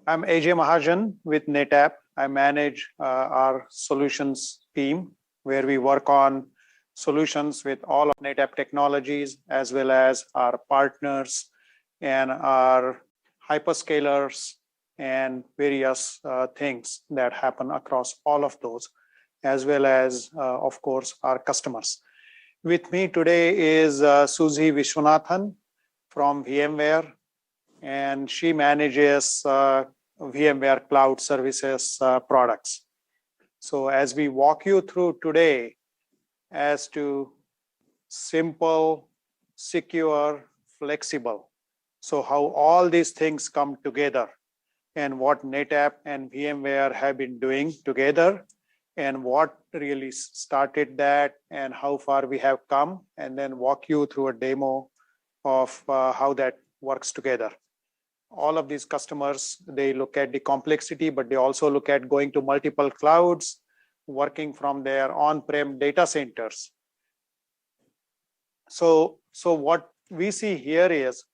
I'm Ajay Mahajan with NetApp. I manage our solutions team where we work on solutions with all of NetApp technologies as well as our partners and our hyperscalers and various things that happen across all of those, as well as, of course, our customers. With me today is Suzy Vishwanathan from VMware, and she manages VMware Cloud Services products. So as we walk you through today as to simple, secure, flexible, so how all these things come together and what NetApp and VMware have been doing together and what really started that and how far we have come, and then walk you through a demo of how that works together. All of these customers, they look at the complexity, but they also look at going to multiple clouds, working from their on-prem data centers. So what we see here is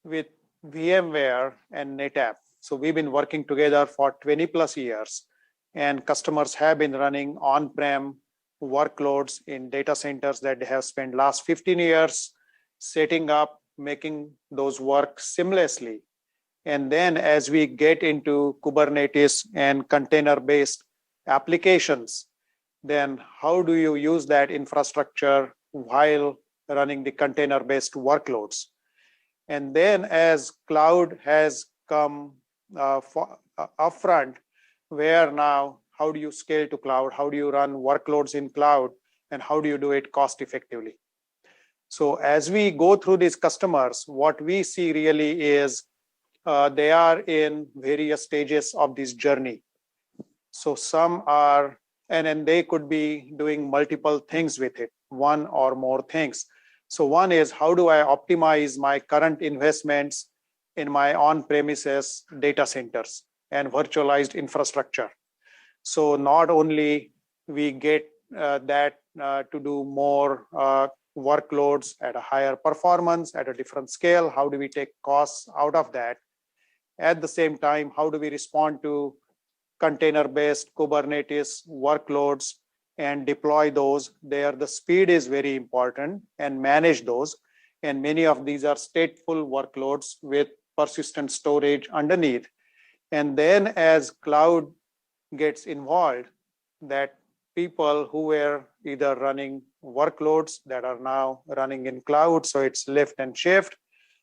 with VMware and NetApp, so we've been working together for 20 plus years, and customers have been running on-prem workloads in data centers that they have spent last 15 years setting up, making those work seamlessly. And then as we get into Kubernetes and container-based applications, then how do you use that infrastructure while running the container-based workloads? And then as cloud has come upfront, where now, how do you scale to cloud? How do you run workloads in cloud? And how do you do it cost effectively? So as we go through these customers, what we see really is they are in various stages of this journey. So some are, and then they could be doing multiple things with it, one or more things. So one is, how do I optimize my current investments in my on-premises data centers and virtualized infrastructure? So not only we get that to do more workloads at a higher performance, at a different scale, how do we take costs out of that? At the same time, how do we respond to container-based Kubernetes workloads and deploy those? There, the speed is very important, and manage those. And many of these are stateful workloads with persistent storage underneath. And then as cloud gets involved, that people who were either running workloads that are now running in cloud, so it's lift and shift.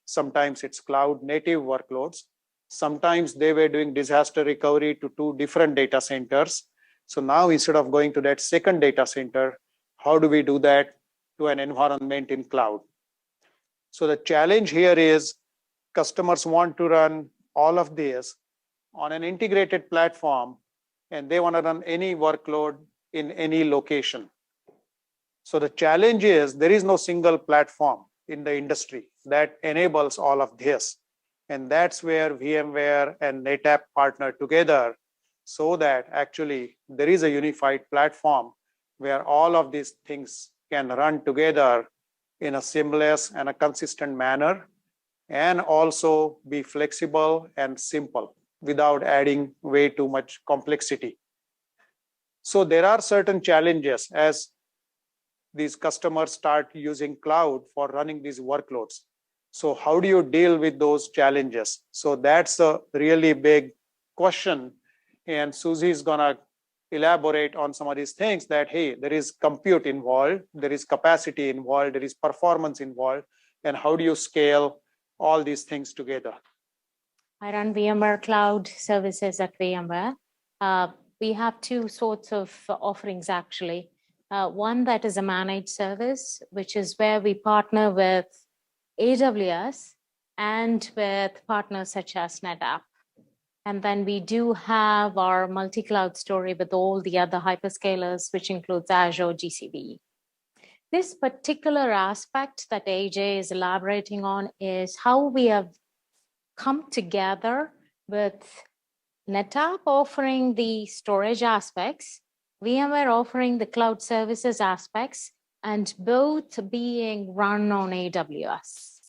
Sometimes it's cloud native workloads. Sometimes they were doing disaster recovery to two different data centers. So now instead of going to that second data center, how do we do that to an environment in cloud? So the challenge here is customers want to run all of this on an integrated platform, and they want to run any workload in any location. So the challenge is there is no single platform in the industry that enables all of this. And that's where VMware and NetApp partner together so that actually there is a unified platform where all of these things can run together in a seamless and a consistent manner, and also be flexible and simple without adding way too much complexity. So there are certain challenges as these customers start using cloud for running these workloads. So how do you deal with those challenges? So that's a really big question. And Suzy is gonna elaborate on some of these things that, hey, there is compute involved, there is capacity involved, there is performance involved, and how do you scale all these things together? I run VMware Cloud Services at VMware. We have two sorts of offerings actually. One that is a managed service, which is where we partner with AWS and with partners such as NetApp. And then we do have our multi-cloud story with all the other hyperscalers, which includes Azure, GCP. This particular aspect that AJ is elaborating on is how we have come together with NetApp offering the storage aspects, VMware offering the cloud services aspects, and both being run on AWS.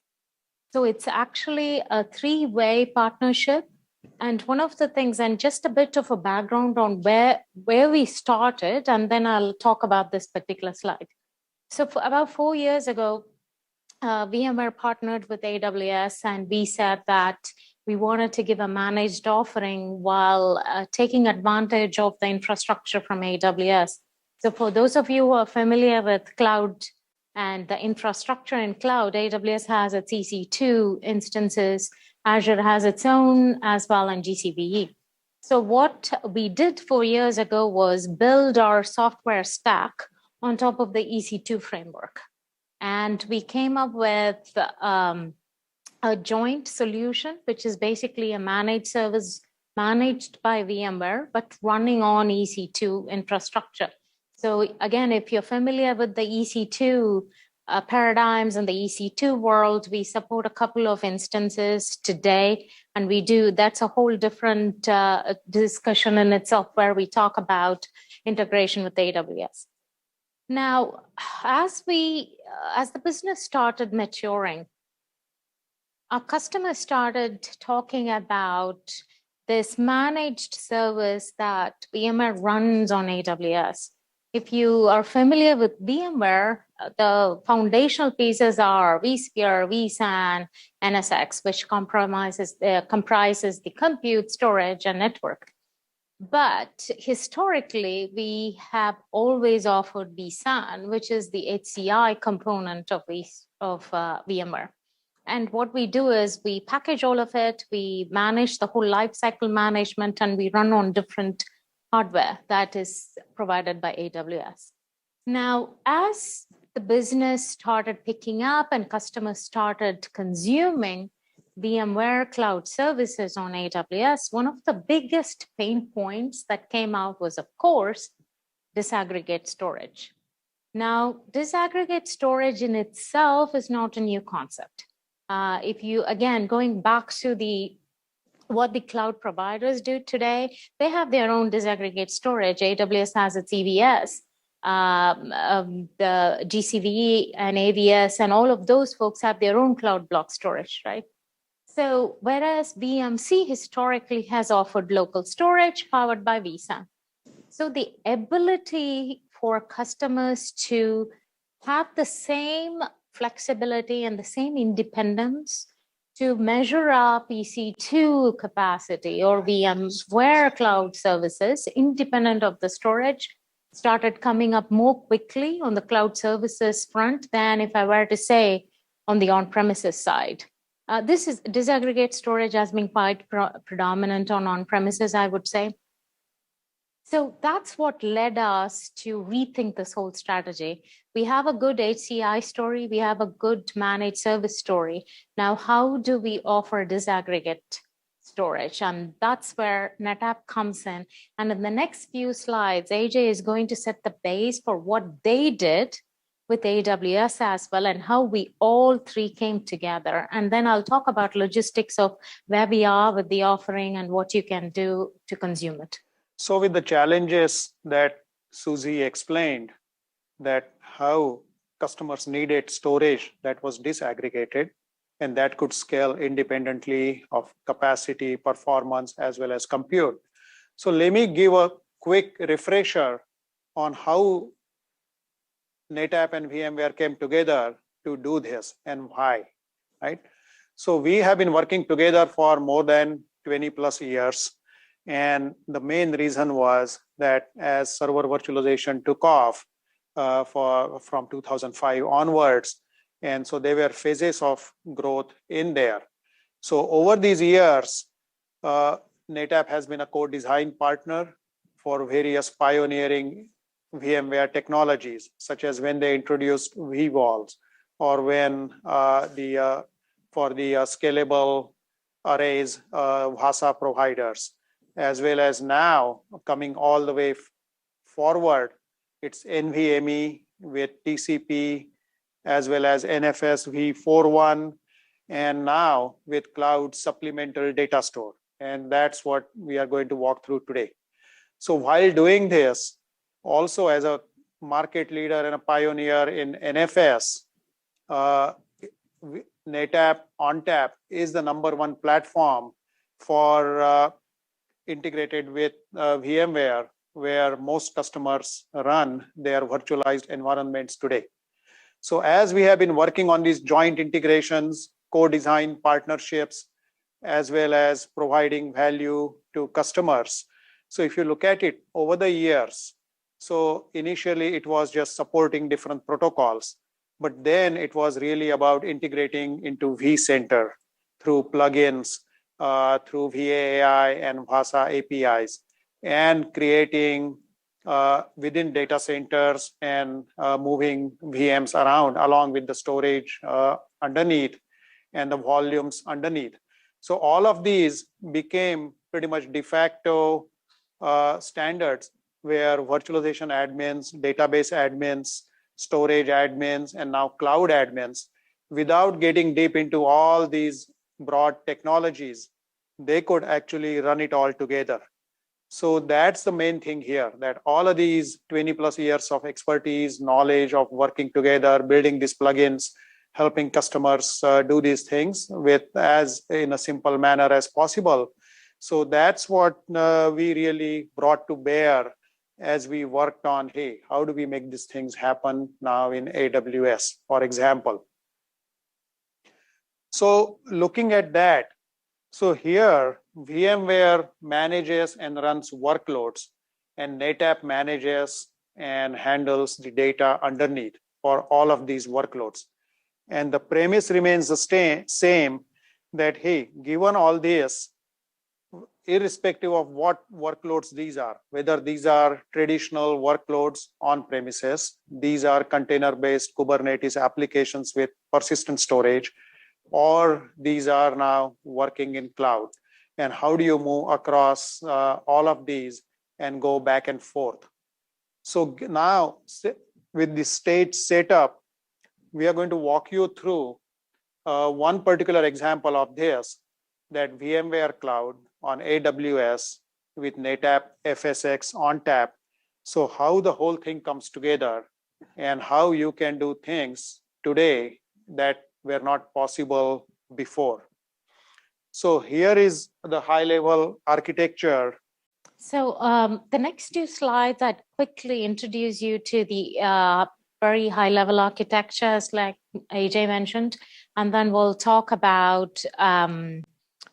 So it's actually a three-way partnership And one of the things, and just a bit of a background on where we started, and then I'll talk about this particular slide. So for about 4 years ago, VMware partnered with AWS, and we said that we wanted to give a managed offering while taking advantage of the infrastructure from AWS. So for those of you who are familiar with cloud and the infrastructure in cloud, AWS has its EC2 instances, Azure has its own as well, and GCVE. So what we did 4 years ago was build our software stack on top of the EC2 framework. And we came up with a joint solution, which is basically a managed service managed by VMware, but running on EC2 infrastructure. So again, if you're familiar with the EC2 paradigms and the EC2 world, we support a couple of instances today, and that's a whole different discussion in itself where we talk about integration with AWS. Now, as the business started maturing, our customers started talking about this managed service that VMware runs on AWS. If you are familiar with VMware, the foundational pieces are vSphere, vSAN, NSX, which comprises the compute, storage, and network. But historically, we have always offered vSAN, which is the HCI component of VMware. And what we do is we package all of it, we manage the whole lifecycle management, and we run on different hardware that is provided by AWS. Now, as the business started picking up and customers started consuming VMware cloud services on AWS, one of the biggest pain points that came out was, of course, disaggregate storage. Now, disaggregate storage in itself is not a new concept. If you, again, going back to what the cloud providers do today, they have their own disaggregate storage. AWS has its EVS, the GCVE and AVS, and all of those folks have their own cloud block storage, right? So whereas BMC historically has offered local storage powered by vSAN. So the ability for customers to have the same flexibility and the same independence to measure up EC2 capacity or VMware cloud services independent of the storage started coming up more quickly on the cloud services front than if I were to say on the on-premises side. This is disaggregate storage has been quite predominant on-premises, I would say. So that's what led us to rethink this whole strategy. We have a good HCI story. We have a good managed service story. Now, how do we offer disaggregate storage? And that's where NetApp comes in. And in the next few slides, AJ is going to set the base for what they did with AWS as well and how we all three came together. And then I'll talk about logistics of where we are with the offering and what you can do to consume it. So with the challenges that Susie explained, that how customers needed storage that was disaggregated and that could scale independently of capacity, performance, as well as compute. So let me give a quick refresher on how NetApp and VMware came together to do this and why, right? So we have been working together for more than 20 plus years. And the main reason was that as server virtualization took off from 2005 onwards, and so there were phases of growth in there. So over these years, NetApp has been a co-design partner for various pioneering VMware technologies, such as when they introduced vVols, or when for the scalable arrays, VASA providers, as well as now coming all the way forward, it's NVMe with TCP, as well as NFS v4.1, and now with cloud supplemental Datastore. And that's what we are going to walk through today. So while doing this, also as a market leader and a pioneer in NFS, NetApp ONTAP is the #1 platform for integrated with VMware, where most customers run their virtualized environments today. So as we have been working on these joint integrations, co-design partnerships, as well as providing value to customers. So if you look at it over the years, so initially it was just supporting different protocols, but then it was really about integrating into vCenter through plugins, through VAI and VASA APIs, and creating within data centers and moving VMs around along with the storage underneath and the volumes underneath. So all of these became pretty much de facto standards where virtualization admins, database admins, storage admins, and now cloud admins, without getting deep into all these broad technologies, they could actually run it all together. So that's the main thing here, that all of these 20 plus years of expertise, knowledge of working together, building these plugins, helping customers do these things with as in a simple manner as possible. So that's what we really brought to bear as we worked on, hey, how do we make these things happen now in AWS, for example. So looking at that, so here VMware manages and runs workloads, and NetApp manages and handles the data underneath for all of these workloads. And the premise remains the same, that, hey, given all this, irrespective of what workloads these are, whether these are traditional workloads on premises, these are container-based Kubernetes applications with persistent storage, or these are now working in cloud. And how do you move across all of these and go back and forth? So now with the stage setup, we are going to walk you through one particular example of this, that VMware Cloud on AWS with NetApp FSx ONTAP. So how the whole thing comes together and how you can do things today that were not possible before. So here is the high level architecture. So the next two slides, I'd quickly introduce you to the very high level architectures like AJ mentioned, and then we'll talk about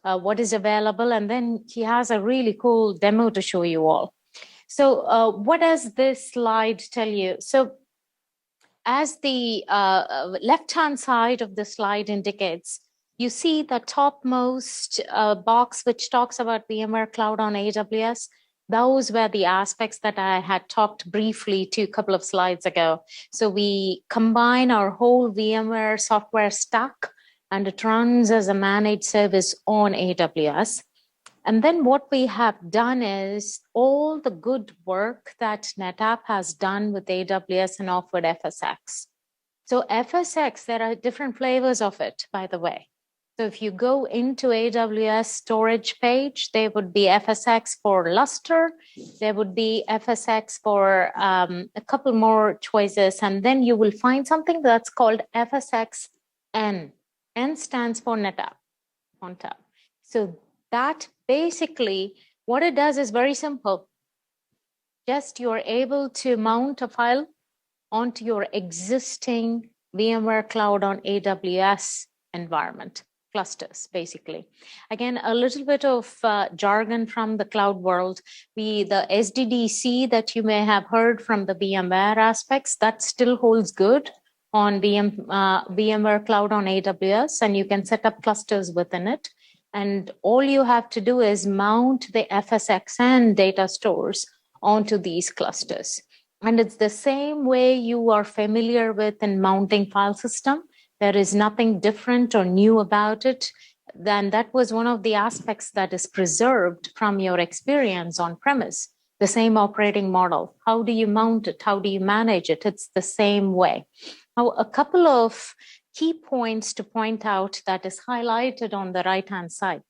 what is available, and then he has a really cool demo to show you all. So what does this slide tell you? So as the left-hand side of the slide indicates, you see the topmost box which talks about VMware Cloud on AWS. Those were the aspects that I had talked briefly to a couple of slides ago. So we combine our whole VMware software stack, and it runs as a managed service on AWS. And then what we have done is all the good work that NetApp has done with AWS and offered FSx. So FSx, there are different flavors of it, by the way. So if you go into AWS storage page, there would be FSx for Lustre, there would be FSx for a couple more choices, and then you will find something that's called FSx N. N stands for NetApp, ONTAP. So that basically, what it does is very simple. Just you're able to mount a file onto your existing VMware Cloud on AWS environment. Clusters, basically. Again, a little bit of jargon from the cloud world. The SDDC that you may have heard from the VMware aspects, that still holds good on VMware Cloud on AWS, and you can set up clusters within it. And all you have to do is mount the FSxN data stores onto these clusters. And it's the same way you are familiar with in mounting file system. There is nothing different or new about it. Then that was one of the aspects that is preserved from your experience on premise, the same operating model. How do you mount it? How do you manage it? It's the same way. Now, a couple of key points to point out that is highlighted on the right-hand side.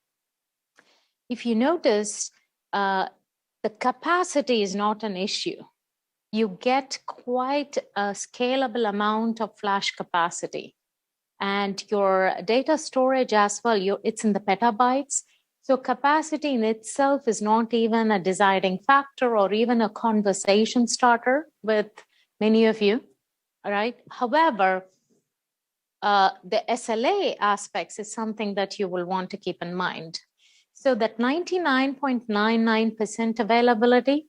If you notice, the capacity is not an issue. You get quite a scalable amount of flash capacity. And your data storage as well, it's in the petabytes. So capacity in itself is not even a deciding factor or even a conversation starter with many of you, all right? However, the SLA aspects is something that you will want to keep in mind. So that 99.99% availability.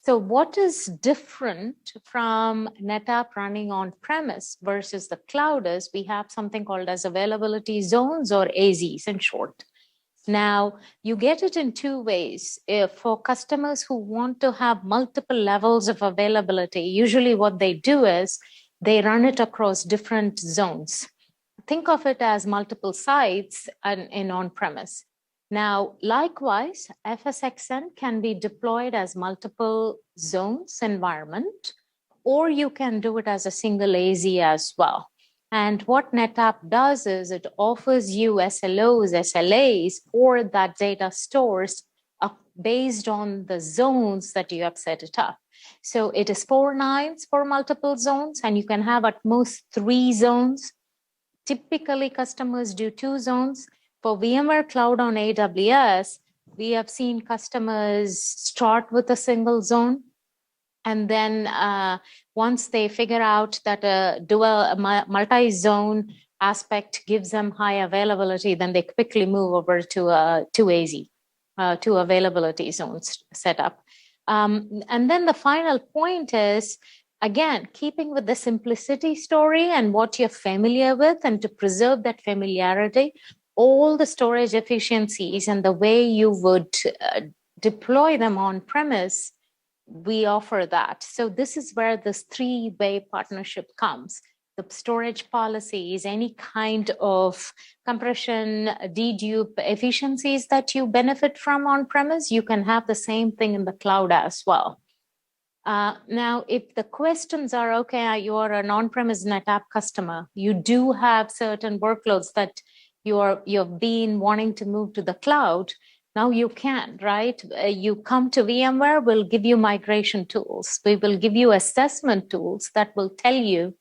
So what is different from NetApp running on premise versus the cloud is we have something called as availability zones or AZs in short. Now, you get it in two ways. For customers who want to have multiple levels of availability, usually what they do is they run it across different zones. Think of it as multiple sites in on-premise. Now, likewise, FSxN can be deployed as multiple zones environment, or you can do it as a single AZ as well. And what NetApp does is it offers you SLOs, SLAs for that data stores based on the zones that you have set it up. So it is 4 nines for multiple zones, and you can have at most 3 zones. Typically, customers do 2 zones. For VMware Cloud on AWS, we have seen customers start with a single zone. And then once they figure out that a dual multi-zone aspect gives them high availability, then they quickly move over to AZ, to availability zones setup. And then the final point is, again, keeping with the simplicity story and what you're familiar with, and to preserve that familiarity, all the storage efficiencies and the way you would deploy them on premise, we offer that. So this is where this 3-way partnership comes. The storage policies, any kind of compression, dedupe efficiencies that you benefit from on premise, you can have the same thing in the cloud as well. Now, if the questions are, okay, you are an on-premise NetApp customer, you do have certain workloads that you've been wanting to move to the cloud, now you can, right? You come to VMware, we'll give you migration tools. We will give you assessment tools that will tell you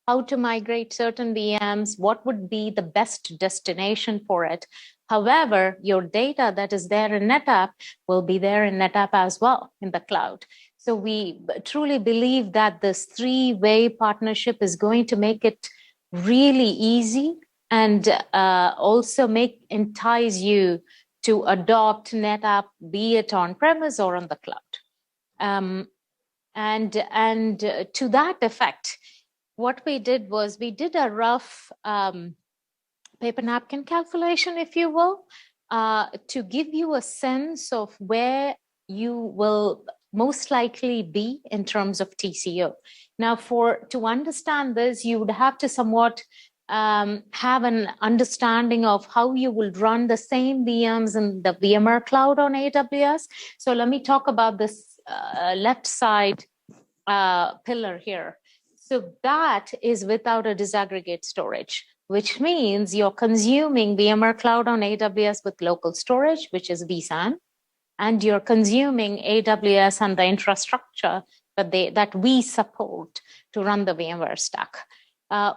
how to migrate certain VMs, what would be the best destination for it. However, your data that is there in NetApp will be there in NetApp as well in the cloud. So we truly believe that this 3-way partnership is going to make it really easy and also entice you to adopt NetApp, be it on premise or on the cloud. And to that effect, what we did was we did a rough paper napkin calculation, if you will, to give you a sense of where you will most likely be in terms of TCO. Now, to understand this, you would have to somewhat have an understanding of how you will run the same VMs in the VMware Cloud on AWS. So let me talk about this left side pillar here. So that is without a disaggregate storage, which means you're consuming VMware Cloud on AWS with local storage, which is vSAN, and you're consuming AWS and the infrastructure that we support to run the VMware stack.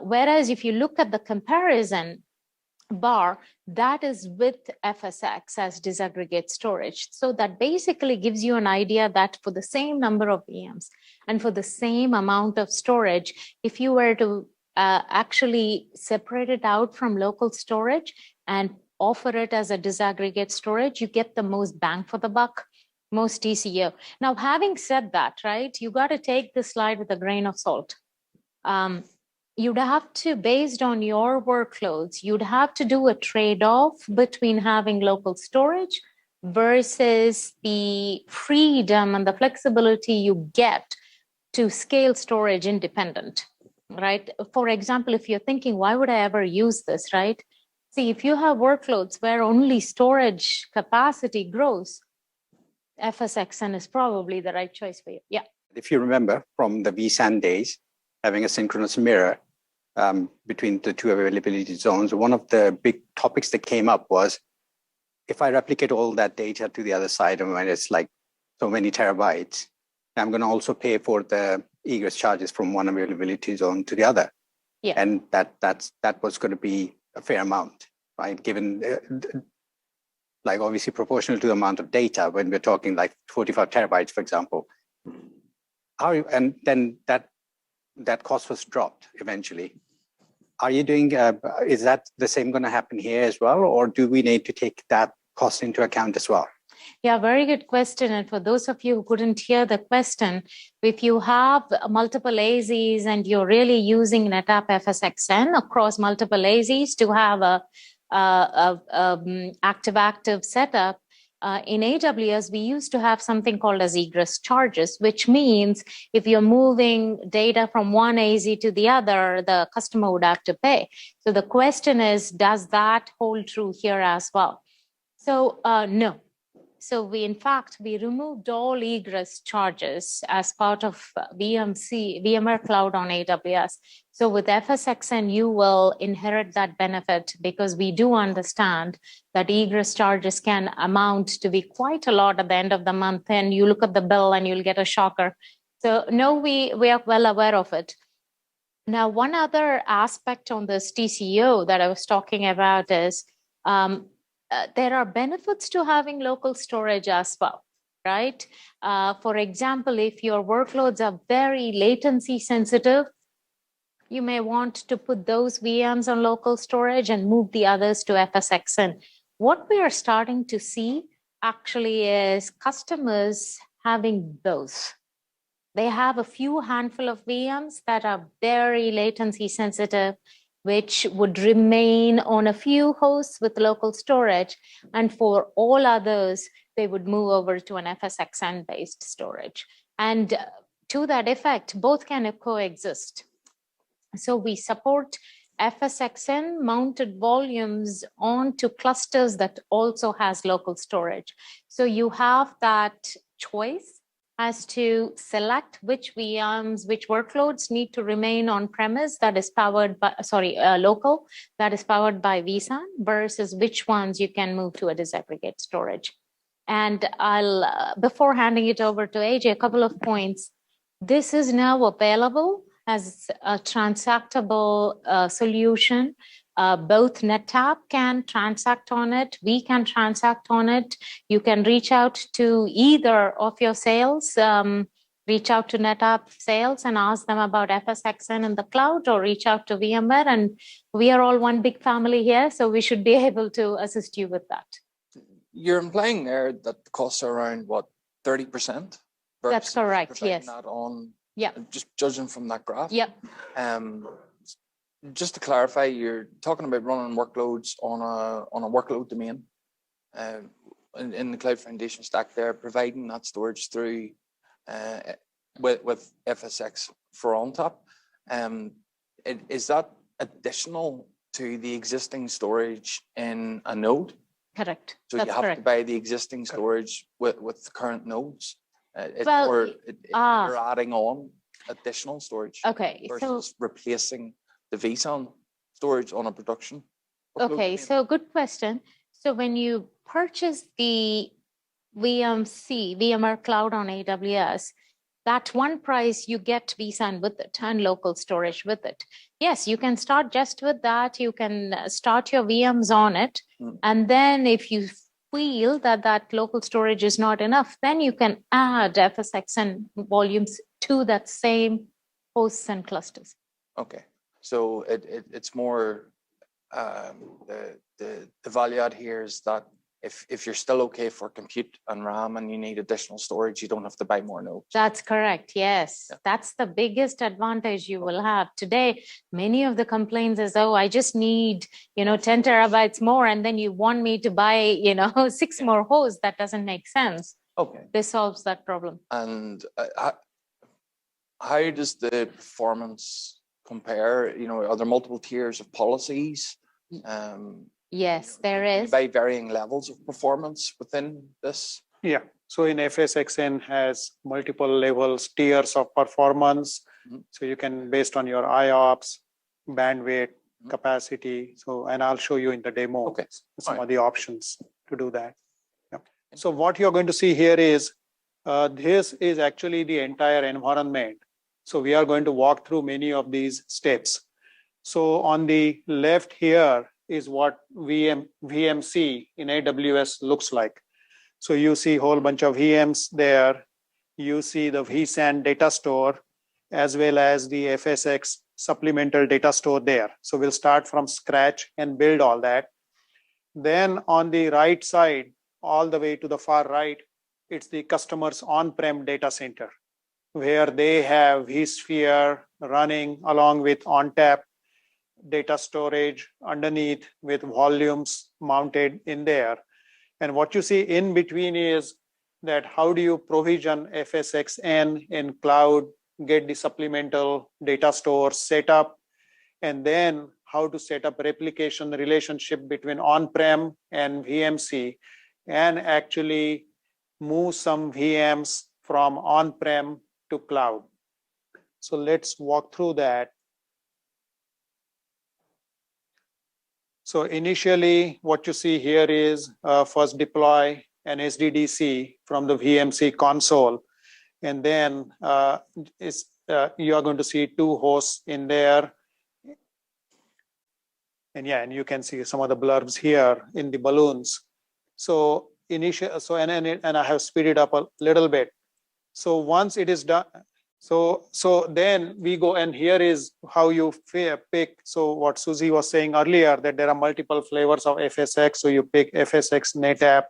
Whereas if you look at the comparison bar, that is with FSx as disaggregate storage. So that basically gives you an idea that for the same number of VMs and for the same amount of storage, if you were to actually separate it out from local storage and offer it as a disaggregate storage, you get the most bang for the buck, most TCO. Now, having said that, right, you got to take this slide with a grain of salt. You'd have to, based on your workloads, you'd have to do a trade-off between having local storage versus the freedom and the flexibility you get to scale storage independent, right? For example, if you're thinking, why would I ever use this, right? See, if you have workloads where only storage capacity grows, FSxN is probably the right choice for you. Yeah. If you remember from the vSAN days, having a synchronous mirror between the two availability zones, one of the big topics that came up was, if I replicate all that data to the other side, and when it's like so many terabytes, I'm going to also pay for the egress charges from one availability zone to the other. Yeah. And that was going to be a fair amount, right? Given like obviously proportional to the amount of data when we're talking like 45 terabytes, for example. And then that cost was dropped eventually. Are you doing, is that the same going to happen here as well? Or do we need to take that cost into account as well? Yeah, very good question. And for those of you who couldn't hear the question, if you have multiple AZs and you're really using NetApp FSxN across multiple AZs to have a active-active setup, in AWS, we used to have something called as egress charges, which means if you're moving data from one AZ to the other, the customer would have to pay. So the question is, does that hold true here as well? So no. So we removed all egress charges as part of VMware Cloud on AWS. So with FSxN, you will inherit that benefit because we do understand that egress charges can amount to be quite a lot at the end of the month. And you look at the bill and you'll get a shocker. So no, we are well aware of it. Now, one other aspect on this TCO that I was talking about is there are benefits to having local storage as well, right? For example, if your workloads are very latency sensitive, you may want to put those VMs on local storage and move the others to FSxN. What we are starting to see actually is customers having those. They have a few handful of VMs that are very latency sensitive, which would remain on a few hosts with local storage. And for all others, they would move over to an FSxN-based storage. And to that effect, both can coexist. So we support FSxN mounted volumes onto clusters that also has local storage. So you have that choice as to select which VMs, which workloads need to remain on premise that is powered by, local, that is powered by vSAN versus which ones you can move to a disaggregate storage. And I'll, before handing it over to AJ, a couple of points. This is now available as a transactable solution. Both NetApp can transact on it. We can transact on it. You can reach out to either of your sales, reach out to NetApp sales and ask them about FSxN in the cloud, or reach out to VMware. And we are all one big family here, so we should be able to assist you with that. You're implying there that the costs are around, what, 30%? That's correct, yes. That on, yeah. Just judging from that graph. Yep. Just to clarify, you're talking about running workloads on a workload domain in the Cloud Foundation stack there, providing that storage through with FSx for ONTAP. Is that additional to the existing storage in a node? Correct. So that's you have correct. to buy the existing storage with the current nodes, well, you're adding on additional storage. Okay, versus so replacing the vSAN storage on a production. Okay, so good question. So when you purchase the VMware Cloud on AWS, that one price you get vSAN with it and local storage with it. Yes, you can start just with that. You can start your VMs on it. And then if you feel that that local storage is not enough, then you can add FSxN volumes to that same hosts and clusters. Okay, so it's more the value add here is that if you're still okay for compute and RAM and you need additional storage, you don't have to buy more nodes. That's correct. Yes, yeah. That's the biggest advantage you will have. Today, many of the complaints is, oh, I just need, 10 terabytes more, and then you want me to buy, 6 more hosts. That doesn't make sense. Okay. This solves that problem. And how does the performance compare? Are there multiple tiers of policies? Yes, there is. By varying levels of performance within this? Yeah, so in FSxN has multiple levels, tiers of performance. So you can, based on your IOPS, bandwidth, capacity. So, and I'll show you in the demo some of the options to do that. Yeah. So what you're going to see here is, this is actually the entire environment. So we are going to walk through many of these steps. So on the left here, is what VMC in AWS looks like. So you see a whole bunch of VMs there. You see the vSAN data store, as well as the FSx supplemental data store there. So we'll start from scratch and build all that. Then on the right side, all the way to the far right, it's the customer's on-prem data center, where they have vSphere running along with ONTAP data storage underneath with volumes mounted in there. And what you see in between is that how do you provision FSxN in cloud, get the supplemental data store set up, and then how to set up replication relationship between on-prem and VMC, and actually move some VMs from on-prem to cloud. So let's walk through that. So initially, what you see here is first deploy an SDDC from the VMC console. And then you are going to see 2 hosts in there. And yeah, and you can see some of the blurbs here in the balloons. So and I have speeded up a little bit. So once it is done, so then we go, and here is how you pick. So what Susie was saying earlier, that there are multiple flavors of FSx. So you pick FSx NetApp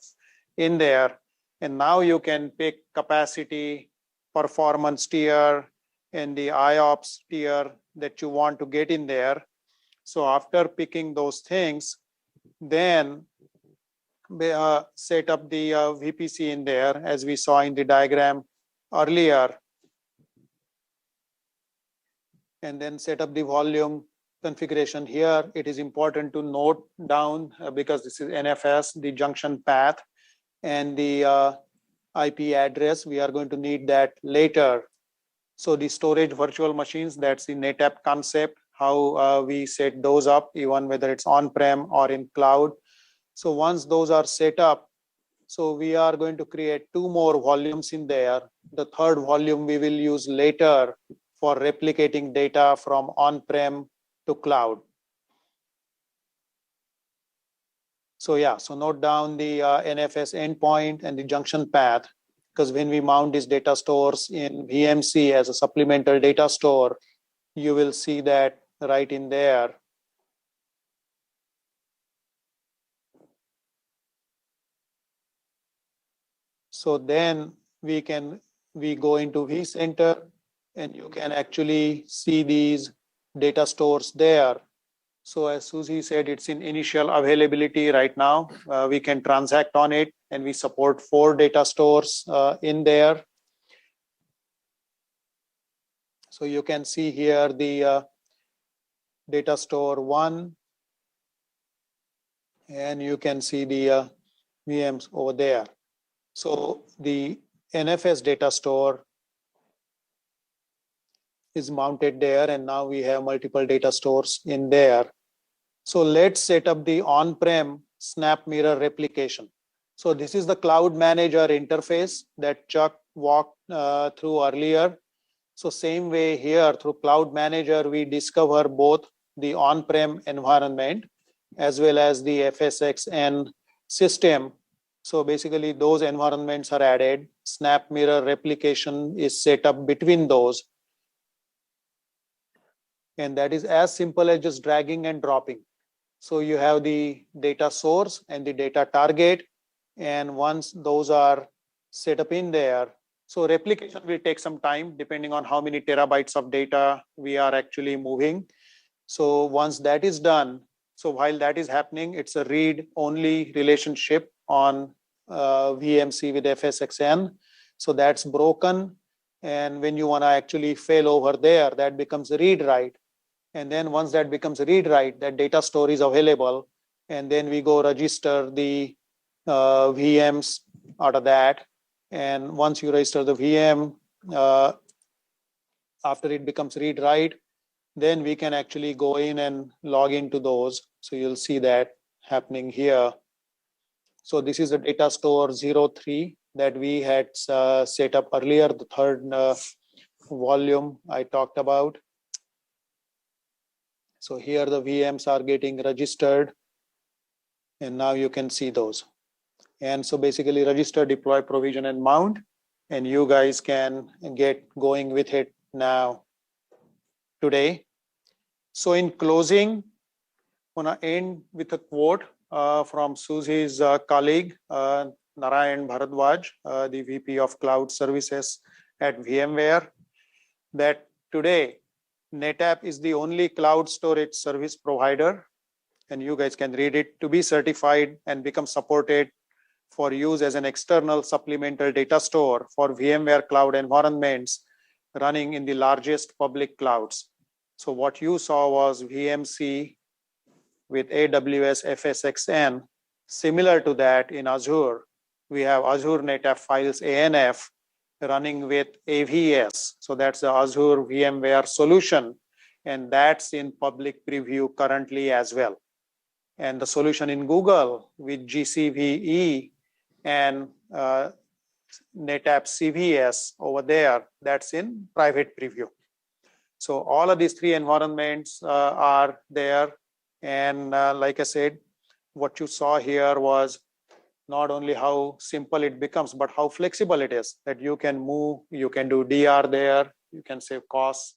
in there, and now you can pick capacity, performance tier, and the IOPS tier that you want to get in there. So after picking those things, then set up the VPC in there, as we saw in the diagram earlier, and then set up the volume configuration here. It is important to note down because this is NFS, the junction path and the IP address. We are going to need that later. So the storage virtual machines, that's the NetApp concept, how we set those up, even whether it's on-prem or in cloud. So once those are set up, so we are going to create 2 more volumes in there. The 3rd volume we will use later for replicating data from on-prem to cloud. So yeah, so note down the NFS endpoint and the junction path, because when we mount these data stores in VMC as a supplemental data store, you will see that right in there. So then we go into vCenter, and you can actually see these data stores there. So as Susie said, it's in initial availability right now. We can transact on it, and we support 4 data stores in there. So you can see here the data store 1, and you can see the VMs over there. So the NFS data store is mounted there, and now we have multiple data stores in there. So let's set up the on-prem SnapMirror replication. So this is the Cloud Manager interface that Chuck walked through earlier. So same way here, through Cloud Manager, we discover both the on-prem environment as well as the FSxN system. So basically those environments are added. SnapMirror replication is set up between those. And that is as simple as just dragging and dropping. So you have the data source and the data target. And once those are set up in there, so replication will take some time depending on how many terabytes of data we are actually moving. So once that is done, so while that is happening, it's a read-only relationship on VMC with FSxN. So that's broken. And when you want to actually fail over there, that becomes a read-write. And then once that becomes a read-write, that data store is available. And then we go register the VMs out of that. And once you register the VM, after it becomes read-write, then we can actually go in and log into those. So you'll see that happening here. So this is the data store 03 that we had set up earlier, the 3rd volume I talked about. So here the VMs are getting registered And now you can see those. And so basically register, deploy, provision, and mount. And you guys can get going with it now today. So in closing, I want to end with a quote from Susie's colleague, Narayan Bharadwaj, the VP of Cloud Services at VMware, that today NetApp is the only cloud storage service provider, and you guys can read it, to be certified and become supported for use as an external supplemental data store for VMware cloud environments running in the largest public clouds. So what you saw was VMC with AWS FSxN. Similar to that in Azure, we have Azure NetApp Files ANF running with AVS. So that's the Azure VMware solution, and that's in public preview currently as well. And the solution in Google with GCVE and NetApp CVS over there, that's in private preview. So all of these three environments are there. And like I said, what you saw here was not only how simple it becomes, but how flexible it is, that you can move, you can do DR there, you can save costs,